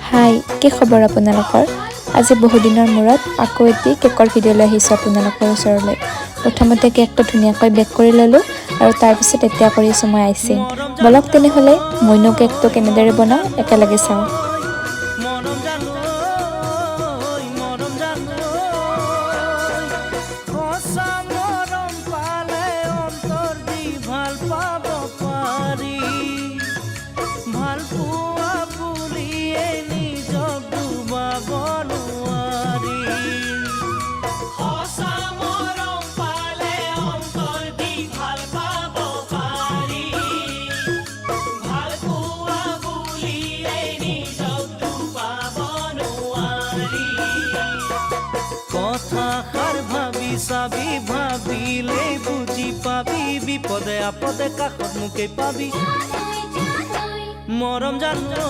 হাই, কি খবৰ আপোনালোকৰ? আজি বহুদিনৰ মূৰত আকৌ এটি কেকৰ ভিডিঅ' লৈ আহিছোঁ আপোনালোকৰ ওচৰলৈ। প্ৰথমতে কেকটো ধুনীয়াকৈ বেক কৰি ল'লোঁ আৰু তাৰপিছত এতিয়া কৰিছোঁ মই আইচিং। বলক তেনেহ'লে মইনো কেকটো কেনেদৰে বনাওঁ একেলগে চাওঁ। চাবি ভাবিলে বুজি পাবি বিপদে আপদে কাষত মোকে পাবি মৰম জানো